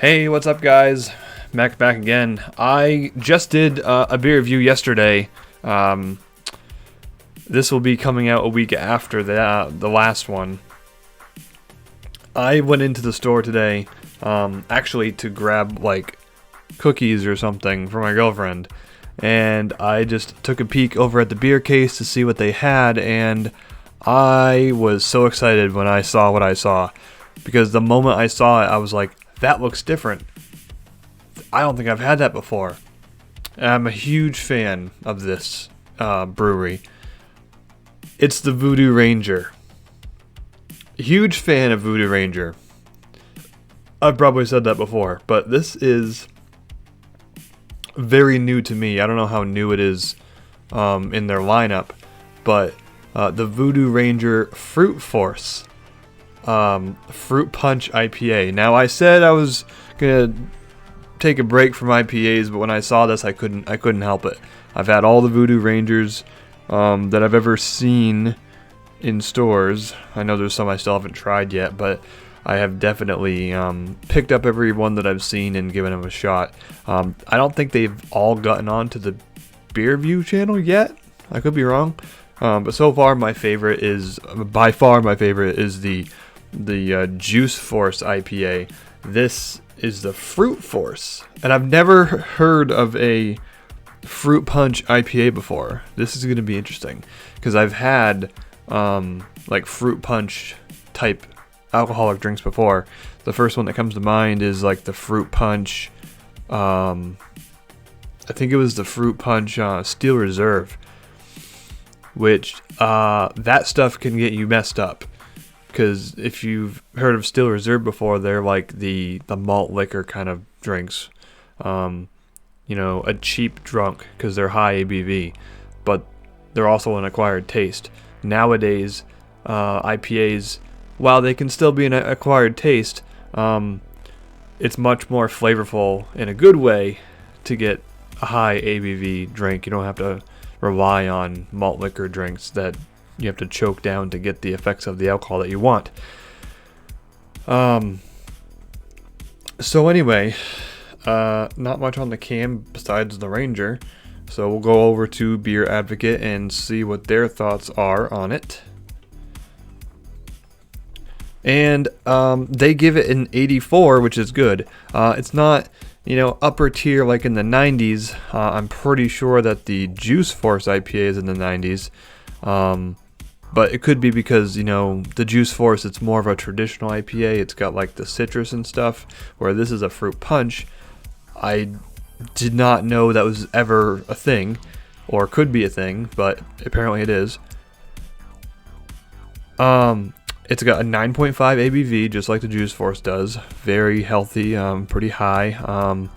Hey, what's up, guys? Back again. I just did a beer review yesterday. This will be coming out a week after the last one. I went into the store today, actually to grab like cookies or something for my girlfriend, and I just took a peek over at the beer case to see what they had, and I was so excited when I saw what I saw, because the moment I saw it, I was like, that looks different. I don't think I've had that before. And I'm a huge fan of this brewery. It's the Voodoo Ranger. Huge fan of Voodoo Ranger. I've probably said that before, but this is very new to me. I don't know how new it is in their lineup, but the Voodoo Ranger Fruit Force Fruit Punch IPA. Now, I said I was gonna take a break from IPAs, but when I saw this, I couldn't help it. I've had all the Voodoo Rangers that I've ever seen in stores. I know there's some I still haven't tried yet, but I have definitely picked up every one that I've seen and given them a shot. I don't think they've all gotten onto the Beer View channel yet. I could be wrong, but so far by far my favorite is the Juice Force IPA. This is the Fruit Force, and I've never heard of a Fruit Punch IPA before. This is going to be interesting because I've had like Fruit Punch type alcoholic drinks before. The first one that comes to mind is like the Fruit Punch. I think it was the Fruit Punch Steel Reserve, which that stuff can get you messed up. Because if you've heard of Steel Reserve before, they're like the malt liquor kind of drinks. A cheap drunk because they're high ABV, but they're also an acquired taste. Nowadays, IPAs, while they can still be an acquired taste, it's much more flavorful in a good way to get a high ABV drink. You don't have to rely on malt liquor drinks that you have to choke down to get the effects of the alcohol that you want. So anyway, not much on the can besides the Ranger. So we'll go over to Beer Advocate and see what their thoughts are on it. And they give it an 84, which is good. It's not, upper tier like in the 90s. I'm pretty sure that the Juice Force IPA is in the 90s. But it could be because, the Juice Force, it's more of a traditional IPA. It's got like the citrus and stuff, where this is a fruit punch. I did not know that was ever a thing, or could be a thing, but apparently it is. It's got a 9.5 ABV, just like the Juice Force does. Very healthy, pretty high.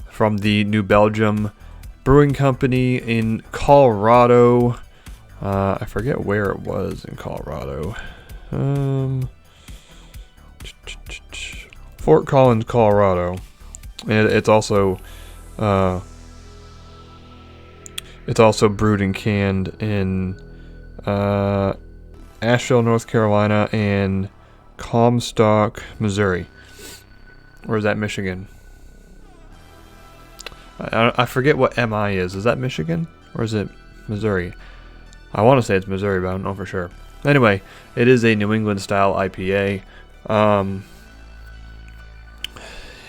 From the New Belgium Brewing Company in Colorado. I forget where it was in Colorado. Fort Collins, Colorado. And it's also brewed and canned in Asheville, North Carolina, and Comstock, Missouri. Or is that Michigan? I forget what MI is. Is that Michigan or is it Missouri? I want to say it's Missouri, but I don't know for sure. Anyway, it is a New England style IPA.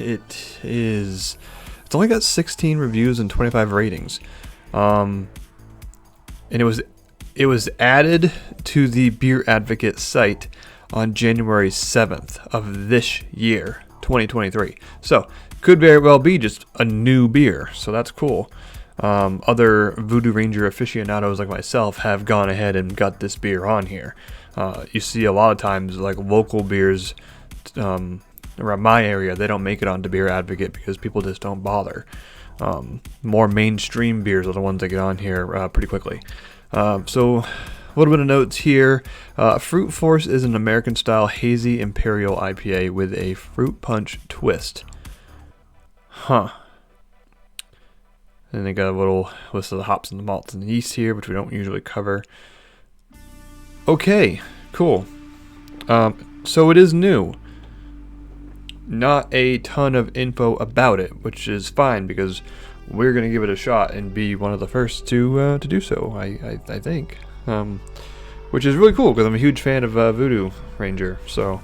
It's only got 16 reviews and 25 ratings. And it was added to the Beer Advocate site on January 7th of this year, 2023. So, could very well be just a new beer. So that's cool. Other Voodoo Ranger aficionados like myself have gone ahead and got this beer on here. You see a lot of times like local beers around my area, they don't make it onto Beer Advocate because people just don't bother. More mainstream beers are the ones that get on here pretty quickly. So a little bit of notes here. Fruit Force is an American-style hazy imperial IPA with a fruit punch twist. Huh. And they got a little list of the hops and the malts and the yeast here, which we don't usually cover. Okay, cool. So it is new. not a ton of info about it, which is fine because we're gonna give it a shot and be one of the first to do so. I think, which is really cool because I'm a huge fan of Voodoo Ranger. So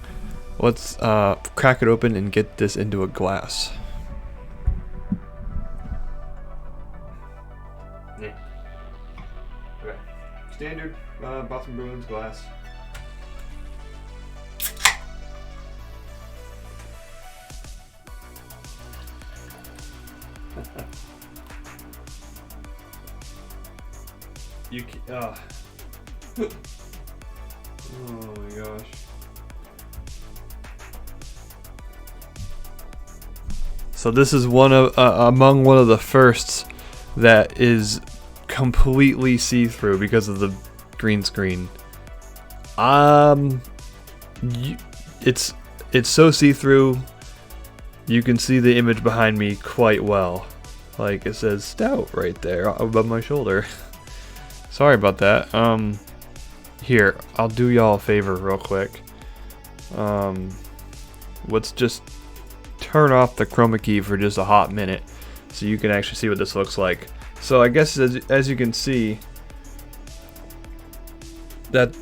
let's crack it open and get this into a glass. Yeah. Okay. Standard Boston Bruins glass. You oh my gosh. So this is one of among one of the firsts that is completely see-through because of the green screen. It's so see-through. You can see the image behind me quite well. Like it says stout right there above my shoulder. Sorry about that. Here, I'll do y'all a favor real quick. Let's just turn off the chroma key for just a hot minute so you can actually see what this looks like. So I guess as you can see, that,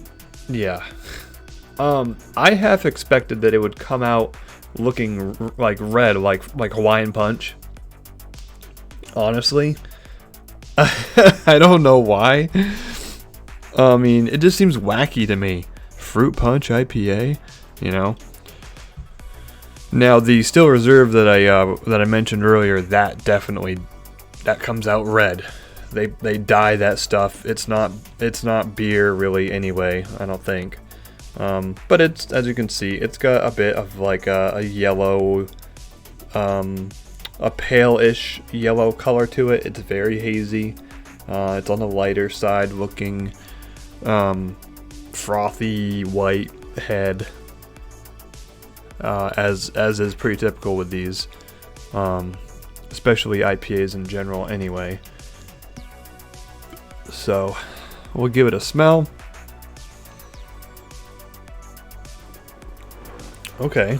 yeah. I half expected that it would come out looking like red, like Hawaiian Punch. Honestly, I don't know why. I mean, it just seems wacky to me. Fruit Punch IPA, you know. Now the Still Reserve that I mentioned earlier, that definitely comes out red. They dye that stuff. It's not beer really anyway, I don't think. But it's, as you can see, it's got a bit of like a yellow, a pale-ish yellow color to it. It's very hazy. It's on the lighter side looking, frothy white head, as is pretty typical with these, especially IPAs in general anyway. So we'll give it a smell. Okay.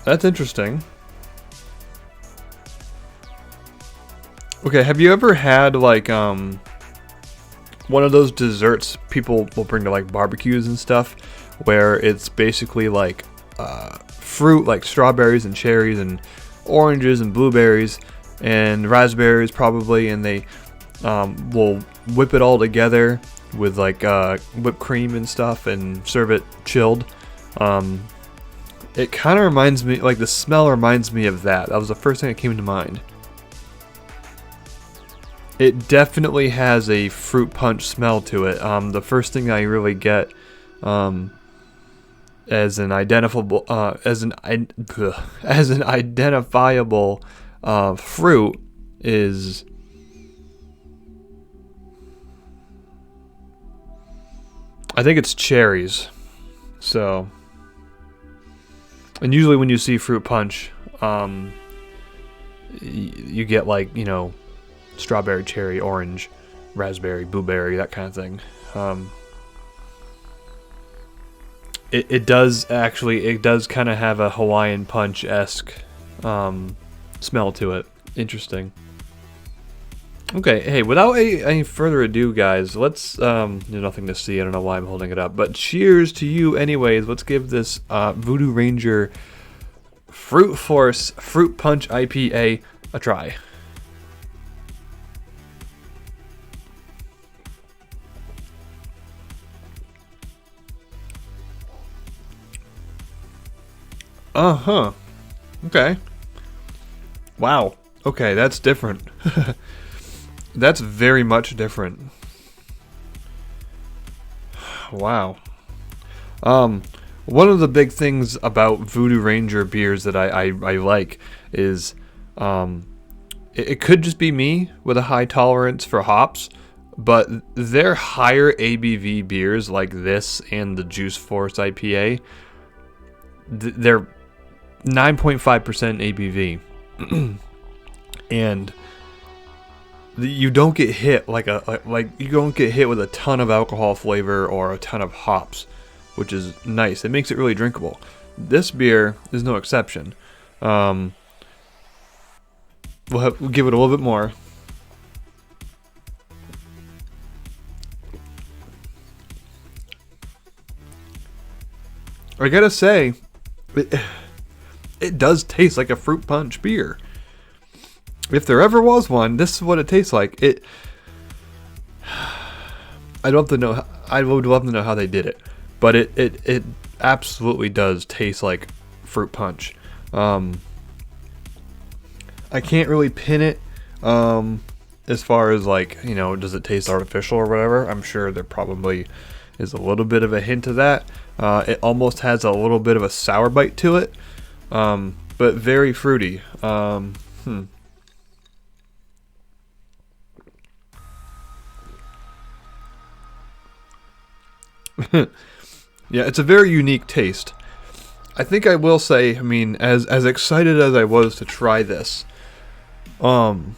That's interesting. Okay, have you ever had like one of those desserts people will bring to like barbecues and stuff, where it's basically like fruit like strawberries and cherries and oranges and blueberries and raspberries probably, and they will whip it all together with like whipped cream and stuff and serve it chilled. It kind of reminds me, like the smell reminds me of that. That was the first thing that came to mind. It definitely has a fruit punch smell to it. The first thing I really get as an identifiable fruit is I think it's cherries. So, and usually when you see fruit punch, you get like, you know, strawberry, cherry, orange, raspberry, blueberry, that kind of thing. It does kind of have a Hawaiian Punch-esque smell to it. Interesting. Okay, hey, without any further ado, guys, let's, there's nothing to see, I don't know why I'm holding it up, but cheers to you anyways. Let's give this Voodoo Ranger Fruit Force Fruit Punch IPA a try. Uh-huh. Okay. Wow. Okay, that's different. That's very much different. Wow. One of the big things about Voodoo Ranger beers that I like is it could just be me with a high tolerance for hops, but their higher ABV beers like this and the Juice Force IPA, they're 9.5% ABV. And you don't get hit like you don't get hit with a ton of alcohol flavor or a ton of hops, which is nice. It makes it really drinkable. This beer is no exception. We'll give it a little bit more. I gotta say, it does taste like a fruit punch beer. If there ever was one, this is what it tastes like. I'd love to know. I would love to know how they did it, but it absolutely does taste like fruit punch. I can't really pin it as far as like, you know, does it taste artificial or whatever. I'm sure there probably is a little bit of a hint of that. It almost has a little bit of a sour bite to it, but very fruity. Yeah, it's a very unique taste. I think I will say, I mean, as excited as I was to try this, I'm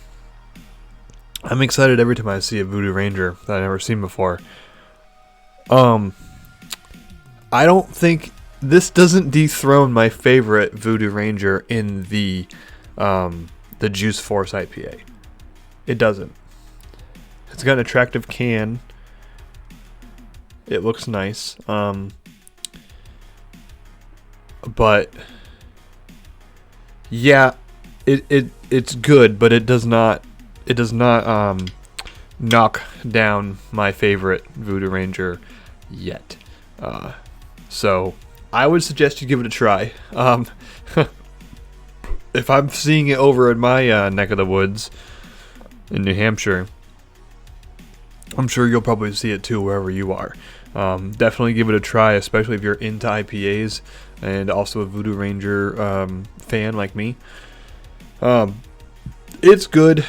excited every time I see a Voodoo Ranger that I've never seen before. I don't think this doesn't dethrone my favorite Voodoo Ranger in the Juice Force IPA. It doesn't. It's got an attractive can. It looks nice. But yeah, it's good, but it does not knock down my favorite Voodoo Ranger yet. So I would suggest you give it a try. If I'm seeing it over in my neck of the woods in New Hampshire, I'm sure you'll probably see it too wherever you are. Definitely give it a try, especially if you're into IPAs and also a Voodoo Ranger fan like me. It's good.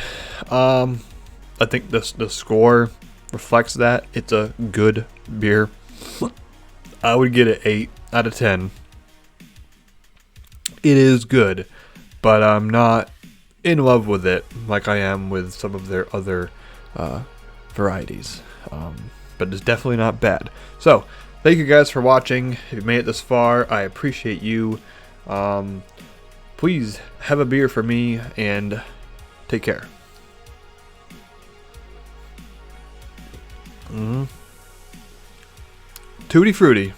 I think the score reflects that. It's a good beer. I would get it 8 out of 10. It is good, but I'm not in love with it like I am with some of their other varieties. But it's definitely not bad. So, thank you guys for watching. If you made it this far, I appreciate you. Please have a beer for me and take care. Tutti frutti.